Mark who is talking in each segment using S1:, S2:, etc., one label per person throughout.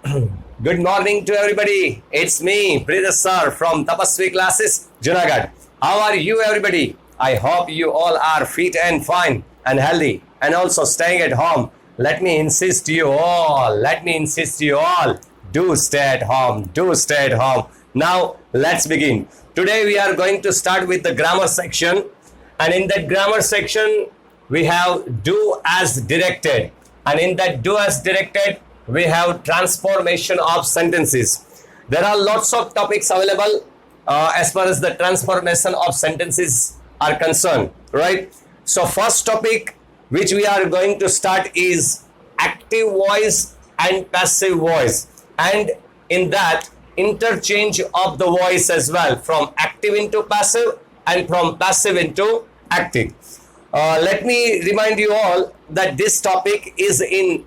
S1: Good morning to everybody. It's me, Brother Sir from Tapasvi Classes, Junagadh. How are you, everybody? I hope you all are fit and fine and healthy and also staying at home. Let me insist you all. Do stay at home. Do stay at home. Now, let's begin. Today, we are going to start with the grammar section. And in that grammar section, we have do as directed. And in that do as directed, we have transformation of sentences. There are lots of topics available as far as the transformation of sentences are concerned, right? So first topic which we are going to start is active voice and passive voice, and in that interchange of the voice as well, from active into passive and from passive into active. Let me remind you all that this topic is in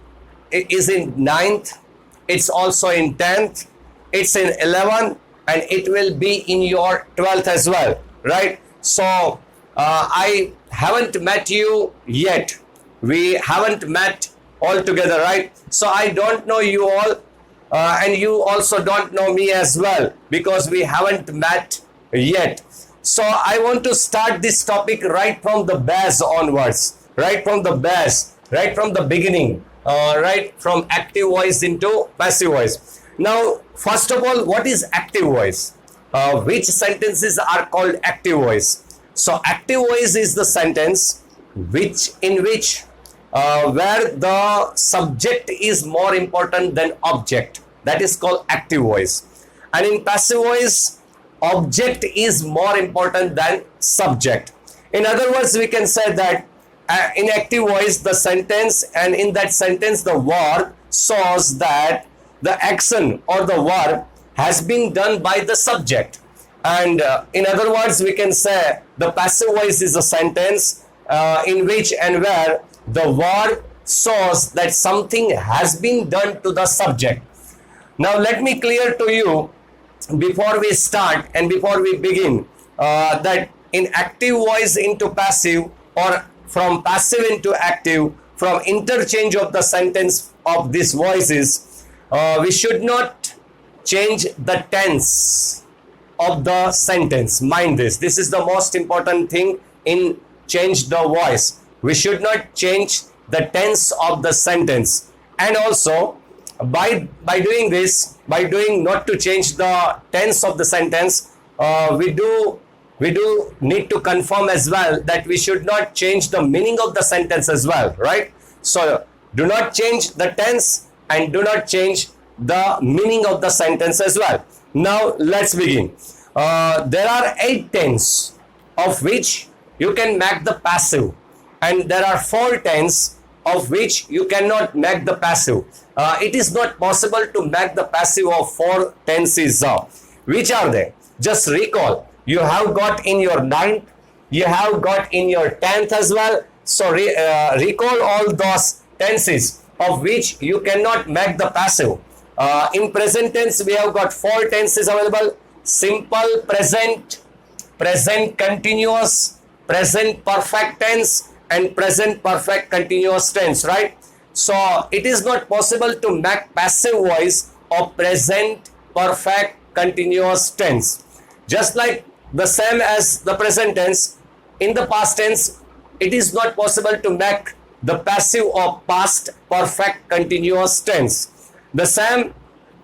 S1: ninth, it's also in 10th, it's in 11th, and it will be in your 12th as well, right? So I haven't met you yet. We haven't met all together, right? So I don't know you all, and you also don't know me as well, because we haven't met yet. So I want to start this topic right from the base onwards, right from the base, right from the beginning. Right from active voice into passive voice. Now, first of all, what is active voice? Which sentences are called active voice? So, active voice is the sentence in which where the subject is more important than object. That is called active voice. And in passive voice, object is more important than subject. In other words, we can say that in active voice, the sentence, and in that sentence the verb shows that the action or the verb has been done by the subject. And in other words, we can say the passive voice is a sentence in which and where the verb shows that something has been done to the subject. Now let me clear to you before we start and before we begin that in active voice into passive, or from passive into active, from interchange of the sentence of these voices, we should not change the tense of the sentence. Mind this. This is the most important thing in change the voice. We should not change the tense of the sentence. And also, by doing this, by doing not to change the tense of the sentence, we do need to confirm as well that we should not change the meaning of the sentence as well, right? So do not change the tense and do not change the meaning of the sentence as well. Now let's begin. There are 8 tenses of which you can make the passive, and there are 4 tenses of which you cannot make the passive. It is not possible to make the passive of 4 tenses. Which are they? Just recall. You have got in your 9th, you have got in your 10th as well. So recall all those tenses of which you cannot make the passive. In present tense, we have got 4 tenses available: simple present, present continuous, present perfect tense, and present perfect continuous tense, right? So it is not possible to make passive voice of present perfect continuous tense. Just like the same as the present tense, in the past tense, it is not possible to make the passive of past perfect continuous tense. The same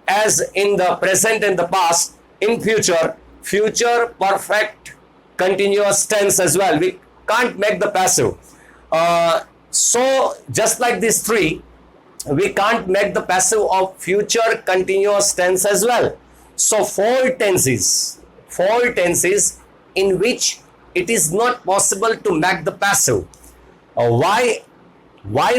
S1: as in the present and the past, in future perfect continuous tense as well. We can't make the passive. So just like these 3, we can't make the passive of future continuous tense as well. So 4 tenses in which it is not possible to make the passive. Why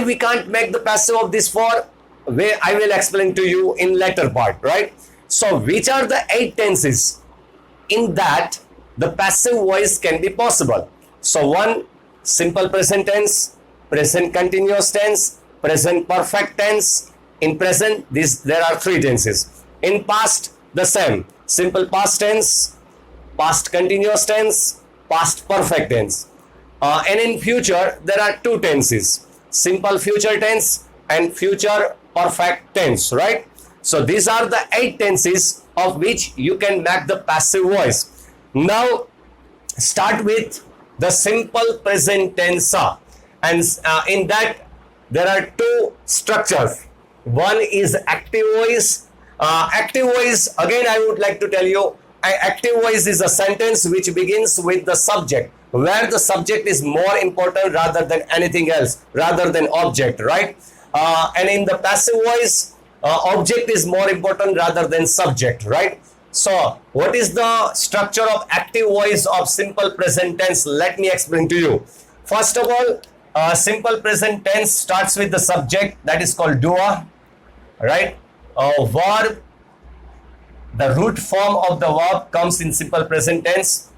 S1: we can't make the passive of these 4? I will explain to you in later part, right? So which are the 8 tenses in that the passive voice can be possible? So 1, simple present tense, present continuous tense, present perfect tense. In present, there are 3 tenses. In past, the same: simple past tense, past continuous tense, past perfect tense. And in future, there are 2 tenses: simple future tense and future perfect tense, right? So these are the 8 tenses of which you can make the passive voice. Now start with the simple present tense, and in that there are 2 structures. One is active voice. Active voice, again I would like to tell you, active voice is a sentence which begins with the subject, where the subject is more important rather than anything else, rather than object, right? And in the passive voice, object is more important rather than subject, right? So what is the structure of active voice of simple present tense? Let me explain to you. First of all, simple present tense starts with the subject, that is called doer, right? Verb, the root form of the verb comes in simple present tense,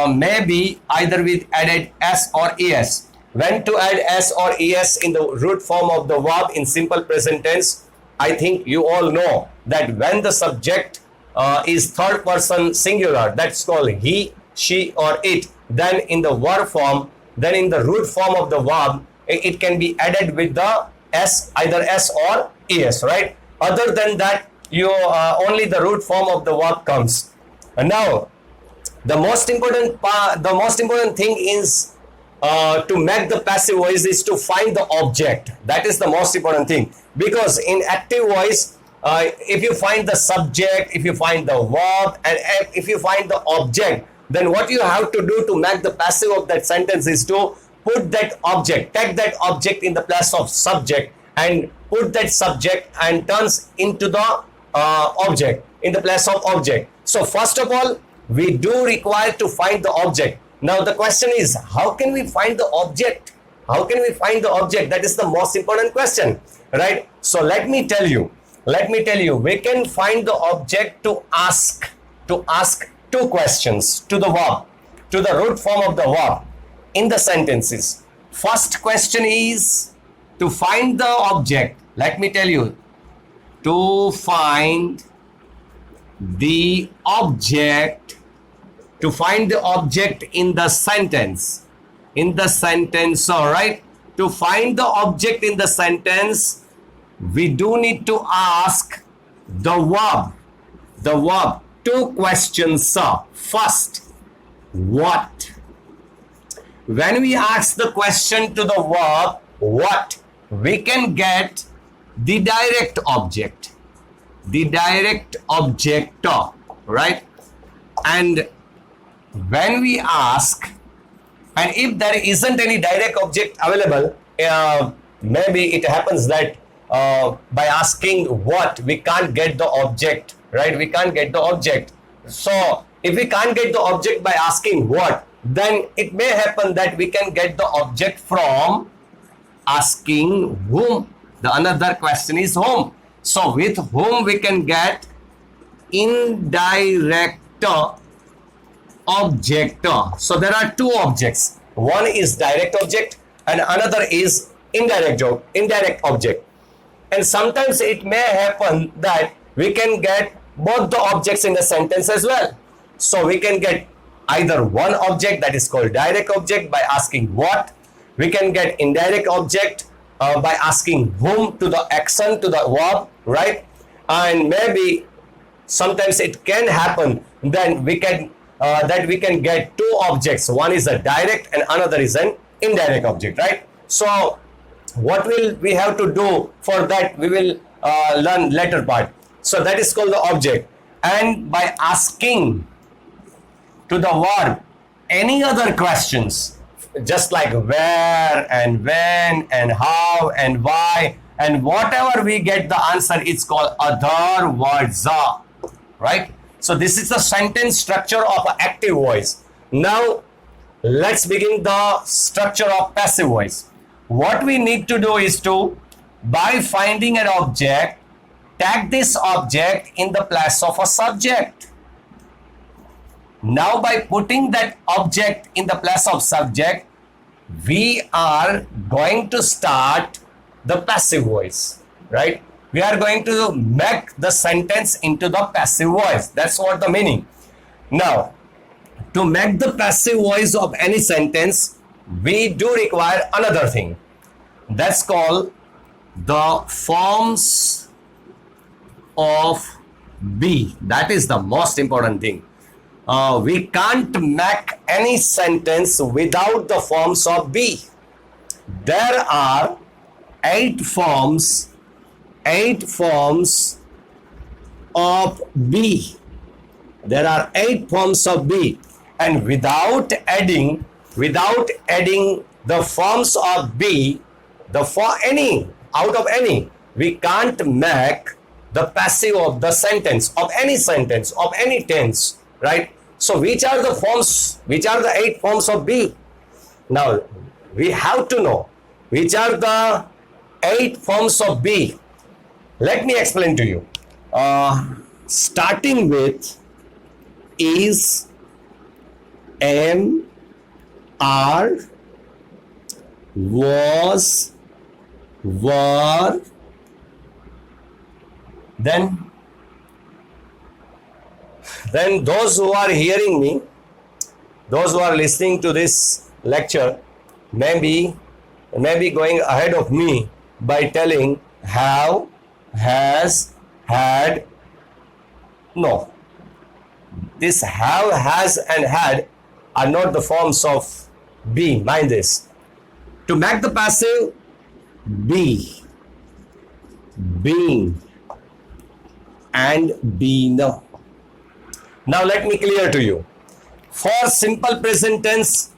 S1: maybe either with added s or es. When to add s or es in the root form of the verb in simple present tense? I think you all know that when the subject is third person singular, that's called he, she or it, then in the verb form, then in the root form of the verb, it can be added with the s, either s or es, right? Other than that, you only the root form of the verb comes. And now the most important thing is to make the passive voice is to find the object. That is the most important thing, because in active voice, if you find the subject, if you find the verb, and if you find the object, then what you have to do to make the passive of that sentence is to put that object, take that object in the place of subject, and put that subject and turns into the object in the place of object. So first of all, we do require to find the object. Now the question is, how can we find the object? How can we find the object? That is the most important question, right? So let me tell you, we can find the object to ask 2 questions to the verb, to the root form of the verb in the sentences. First question is to find the object. Let me tell you, to find the object, in the sentence, all right? To find the object in the sentence, we do need to ask the verb 2 questions. First, what? When we ask the question to the verb what, we can get the direct object, right? And when we ask, and if there isn't any direct object available, maybe it happens that by asking what, we can't get the object, right? We can't get the object. So if we can't get the object by asking what, then it may happen that we can get the object from asking whom. The another question is whom. So with whom we can get indirect object. So there are 2 objects. One is direct object and another is indirect object. And sometimes it may happen that we can get both the objects in the sentence as well. So we can get either one object, that is called direct object, by asking what. We can get indirect object by asking whom, to the action, to the verb, right? And maybe sometimes it can happen then we can that we can get 2 objects. One is a direct and another is an indirect object, right? So what will we have to do for that? We will learn later part. So that is called the object. And by asking to the verb any other questions, just like where and when and how and why, and whatever we get the answer, it's called other words, right? So this is the sentence structure of active voice. Now let's begin the structure of passive voice. What we need to do is to, by finding an object, tag this object in the place of a subject. Now by putting that object in the place of subject, we are going to start the passive voice, right? We are going to make the sentence into the passive voice. That's what the meaning. Now, to make the passive voice of any sentence, we do require another thing. That's called the forms of be. That is the most important thing. We can't make any sentence without the forms of be. There are 8 forms of be. There are 8 forms of be, and without adding the forms of be, out of any, we can't make the passive of the sentence, of any tense, right? So which are the forms, which are the 8 forms of be? Now we have to know which are the 8 forms of be. Let me explain to you. Starting with is, am, are, was, were, then those who are hearing me, those who are listening to this lecture, may be going ahead of me by telling have, has, had. No, this have, has and had are not the forms of be. Mind this. To make the passive, be, being, and been. Now let me clear to you. For simple present tense,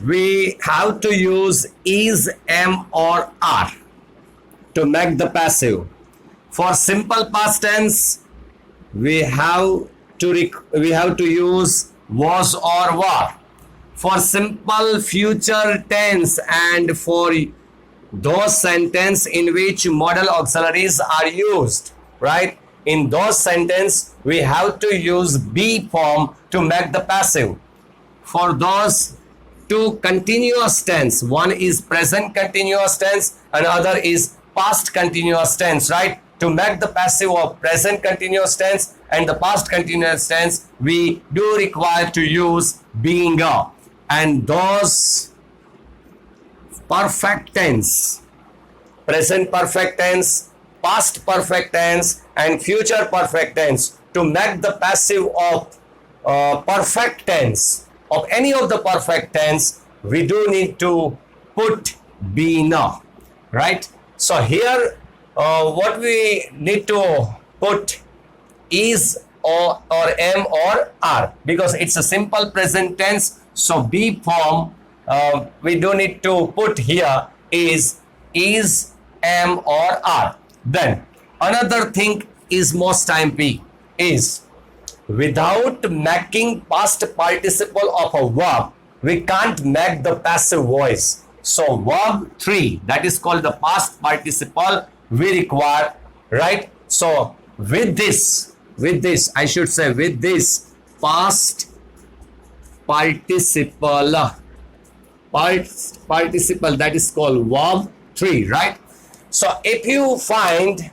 S1: we have to use is, am, or are to make the passive. For simple past tense, we have to use was or were. For simple future tense and for those sentences in which modal auxiliaries are used, right? In those sentences, we have to use be form to make the passive. For those 2 continuous tense, one is present continuous tense and other is past continuous tense, right? To make the passive of present continuous tense and the past continuous tense, we do require to use being a. And those perfect tense, present perfect tense, past perfect tense and future perfect tense, to make the passive of perfect tense, of any of the perfect tense, we do need to put be now, right? So here what we need to put is or am or are, because it's a simple present tense. So be form we do need to put here is, am, or are. Then another thing is most time P is, without making past participle of a verb, we can't make the passive voice. So verb 3, that is called the past participle, we require, right? So with this, I should say with this past participle, that is called verb 3, right? So if you find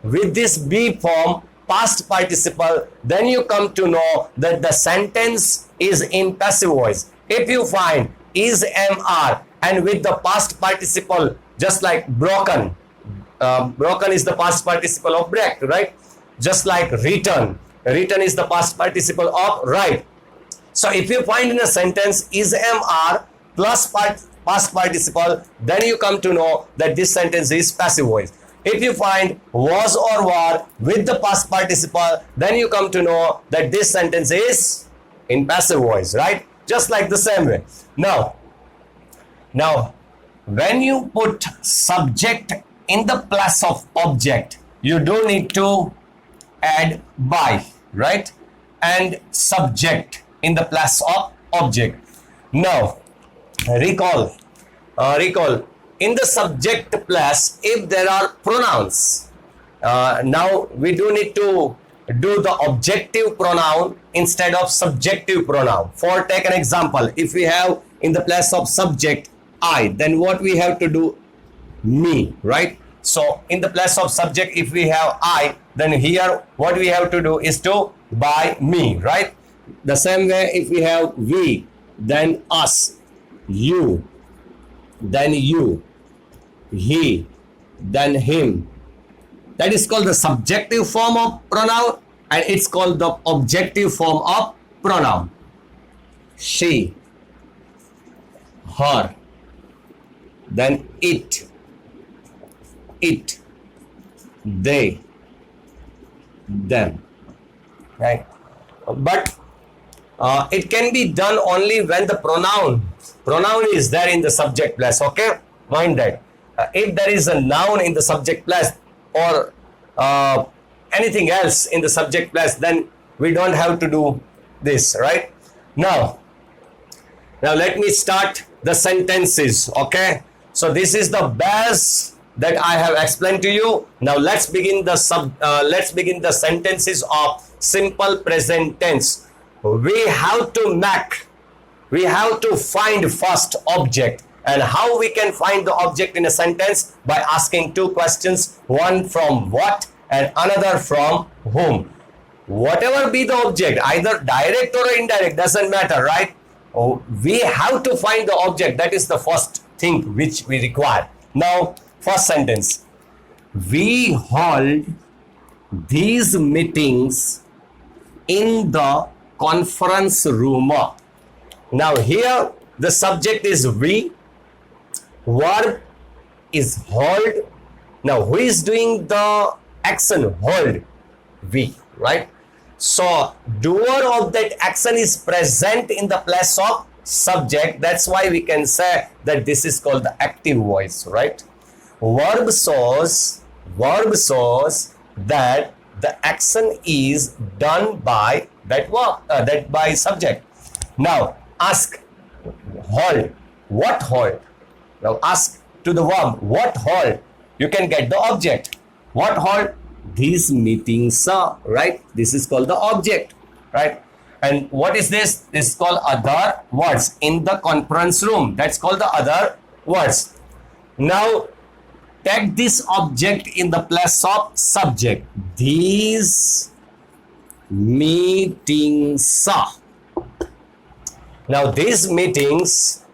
S1: with this be form past participle, then you come to know that the sentence is in passive voice. If you find is, am, are and with the past participle, just like broken, broken is the past participle of break, right? Just like written is the past participle of write. So if you find in a sentence is, am, are plus past participle, then you come to know that this sentence is passive voice. If you find was or were with the past participle, then you come to know that this sentence is in passive voice, right? Just like the same way. Now, when you put subject in the place of object, you do need to add by, right? And subject in the place of object. Now, recall, in the subject place, if there are pronouns, now we do need to do the objective pronoun instead of subjective pronoun. For take an example, if we have in the place of subject I, then what we have to do? Me, right? So in the place of subject, if we have I, then here what we have to do is to by me, right? The same way, if we have we, then us, you, then you, he, then him, That is called the subjective form of pronoun, and it's called the objective form of pronoun. She, her, then it, they, them, right? But it can be done only when the pronoun is there in the subject place. Okay, mind that. If there is a noun in the subject place or anything else in the subject place, then we don't have to do this, right? Now let me start the sentences. Okay, so this is the base that I have explained to you. Now let's begin the sentences of simple present tense. We have to find first object. And how we can find the object in a sentence? By asking two questions, one from what and another from whom. Whatever be the object, either direct or indirect, doesn't matter, right? We have to find the object. That is the first thing which we require. Now, first sentence. We hold these meetings in the conference room. Now here the subject is we, verb is hold. Now who is doing the action? Hold, we, right? So doer of that action is present in the place of subject. That's why we can say that this is called the active voice, right? Verb shows that the action is done by that verb, that by subject. Now ask, hold, what hold? Now ask to the verb, what hold? You can get the object. What hold? These meetings are, right? This is called the object, right? And what is this? This is called other words in the conference room. That's called the other words. Now take this object in the place of subject. These meetings are. Now these meetings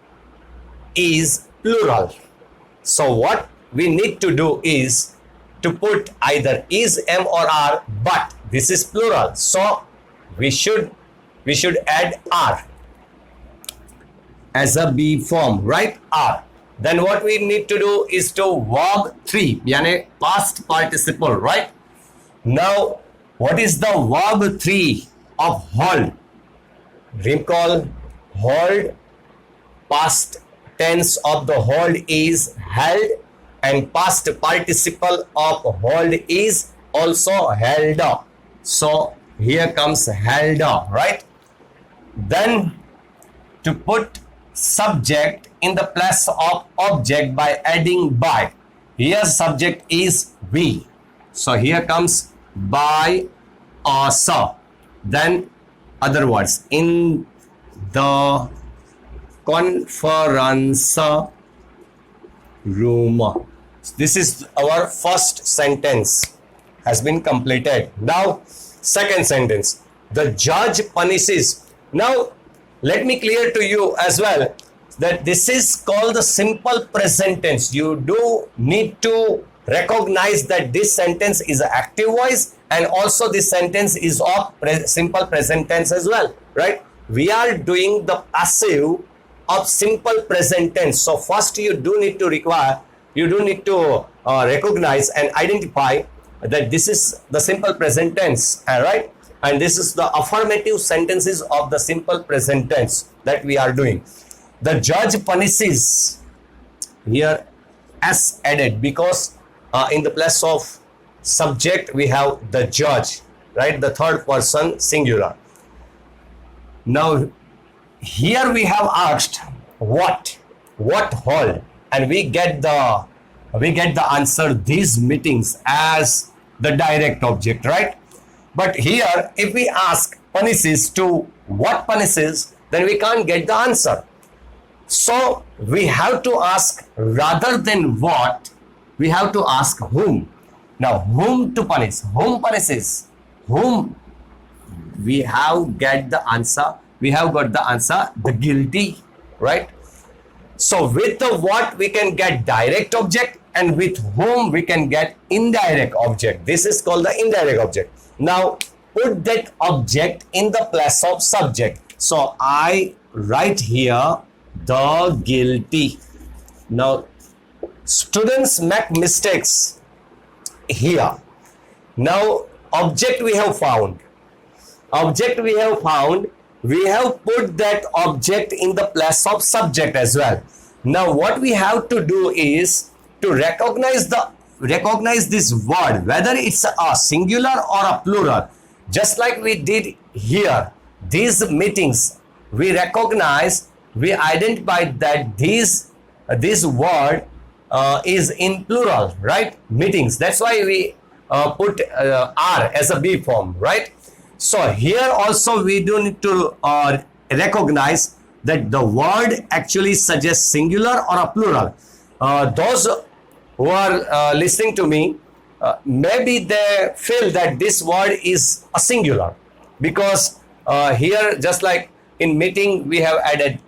S1: is plural. So what we need to do is to put either is, am or are, but this is plural. So we should add are as a be form, right? Are. Then what we need to do is to verb 3, yani past participle, right? Now what is the verb 3 of hold? Recall, hold, past tense of the hold is held, and past participle of hold is also held. So here comes held, right? Then to put subject in the place of object by adding by. Here subject is we. So here comes by or so. Then other words, in the conference room. This is our first sentence has been completed. Now second sentence. The judge punishes. Now let me clear to you as well that this is called the simple present tense. You do need to recognize that this sentence is an active voice, and also this sentence is of simple present tense as well, right? We are doing the passive of simple present tense. So first you do need to recognize and identify that this is the simple present tense, right? And this is the affirmative sentences of the simple present tense that we are doing. The judge punishes, here s added because in the place of subject we have the judge, right? The third person singular. Now here we have asked what hold, and we get the answer these meetings as the direct object, right? But here if we ask punishes to what punishes, then we can't get the answer. So we have to ask, rather than what, we have to ask whom. Now whom to punish? Whom punishes? Whom? We have got the answer, the guilty, right? So with the what we can get direct object, and with whom we can get indirect object. This is called the indirect object. Now put that object in the place of subject. So I write here the guilty. Now students make mistakes here. Now object we have found. We have put that object in the place of subject as well. Now what we have to do is to recognize this word, whether it's a singular or a plural. Just like we did here, these meetings, we identified that this word is in plural, right? Meetings. That's why we put R as a B form, right? So here also we do need to recognize that the word actually suggests singular or a plural. Those who are listening to me, maybe they feel that this word is a singular, because here, just like in meeting, we have added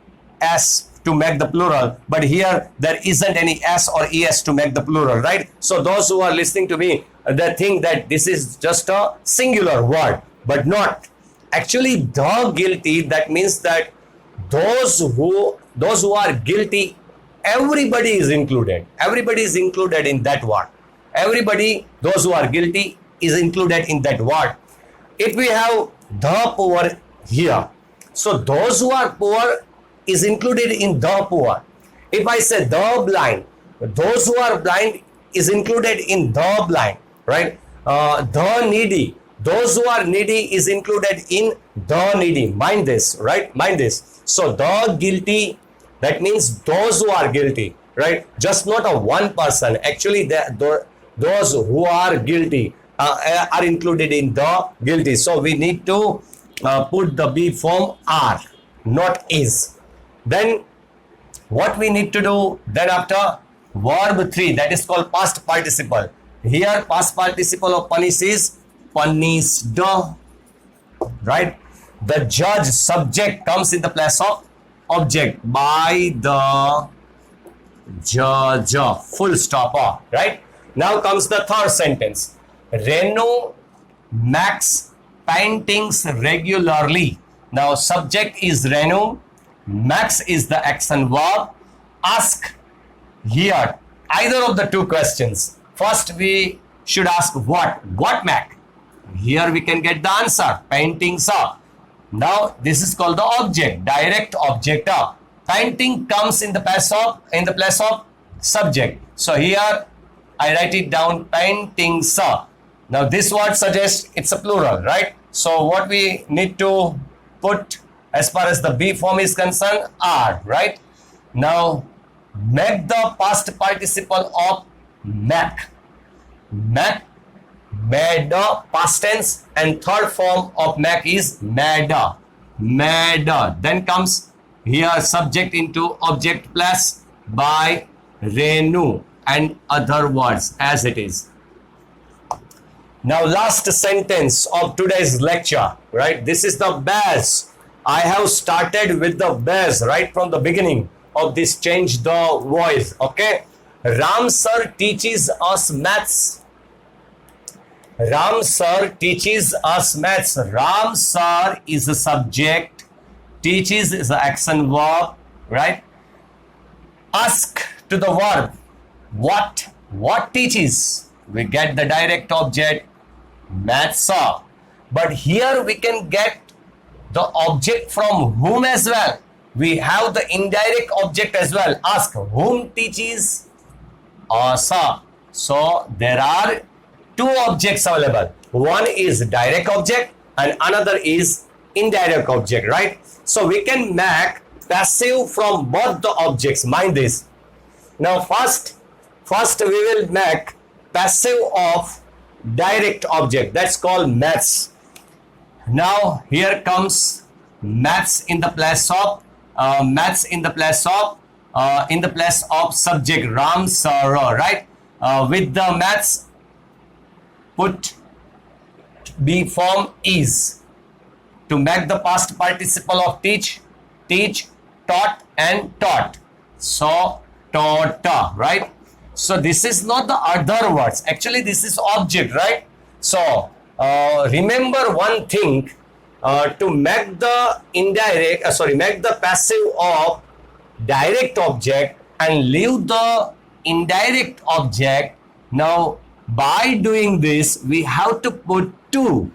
S1: S to make the plural, but here there isn't any S or ES to make the plural, right? So those who are listening to me, they think that this is just a singular word, but not. Actually, the guilty, that means that those who are guilty, everybody is included. Everybody is included in that word. Everybody, those who are guilty, is included in that word. If we have the poor here, so those who are poor is included in the poor. If I say the blind, those who are blind is included in the blind, right? The needy, those who are needy is included in the needy. Mind this, right? Mind this. So the guilty, that means those who are guilty, right? Just not a one person. Actually, those who are guilty are included in the guilty. So we need to put the B form are, not is. Then what we need to do then after verb 3, that is called past participle. Here past participle of punish is punished, right? The judge, subject comes in the place of object, by the judge, full stop, right? Now comes the third sentence. Renu makes paintings regularly. Now subject is Renu, makes is the action verb. Ask here either of the two questions. First we should ask what make. Here we can get the answer, paintings are. Now this is called the object, direct object. Painting comes in the place of subject. So here I write it down, paintings are. Now this word suggests it's a plural, right? So what we need to put as far as the B form is concerned, are, right? Now make the past participle of make. Make, made, past tense, and third form of make is made. Then comes here subject into object plus by Renu and other words as it is. Now last sentence of today's lecture, right? This is the base. I have started with the base right from the beginning of this change the voice, okay? Ram sir teaches us maths. Ram sir teaches us maths. Ram sir is the subject, teaches is the action verb, right? Ask to the verb, what teaches? We get the direct object, maths. But here we can get the object from whom as well. We have the indirect object as well. Ask whom teaches us. So there are two objects available. One is direct object and another is indirect object, right? So we can make passive from both the objects. Mind this. Now first we will make passive of direct object. That's called maths. Now here comes maths in the place of subject Ram sir, right? With the maths, put B form is to make the past participle of teach, taught, and taught. So taught, right? So this is not the other words. Actually, this is object, right? So remember one thing, to make the make the passive of direct object and leave the indirect object. Now, by doing this, we have to put to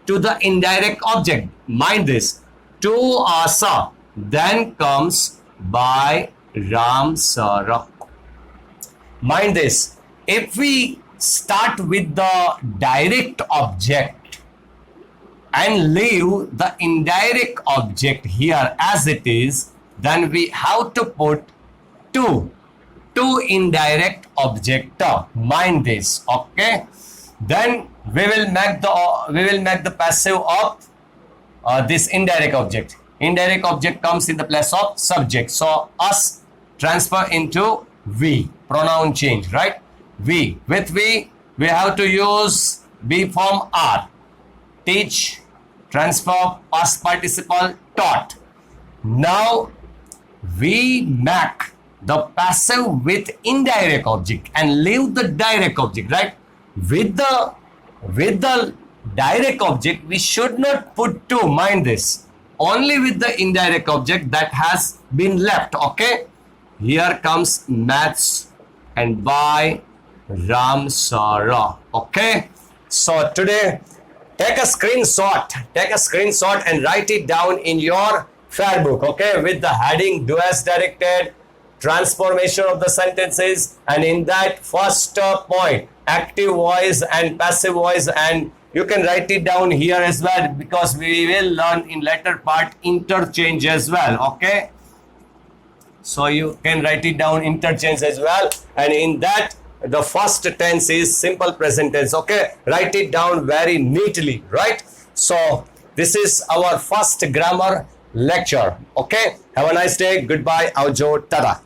S1: the indirect object. Mind this. To asa. Then comes by Ram Sara. Mind this. If we start with the direct object and leave the indirect object here as it is, then we have to put to indirect object. Mind this, okay? Then we will make the passive of this indirect object. Indirect object comes in the place of subject. So us transfer into we, pronoun change, right? We. With we have to use be form are. Teach, transfer, past participle, taught. Now we make the passive with indirect object and leave the direct object, right? With the direct object, we should not put to. Mind this. Only with the indirect object that has been left, okay? Here comes maths and by Ram Sara, okay? So today, take a screenshot and write it down in your fair book, okay? With the heading do as directed, transformation of the sentences, and in that first point, active voice and passive voice, and you can write it down here as well because we will learn in later part interchange as well, okay? So you can write it down interchange as well, and in that the first tense is simple present tense, okay? Write it down very neatly, right? So this is our first grammar lecture, okay? Have a nice day. Goodbye. Aujo. Tada.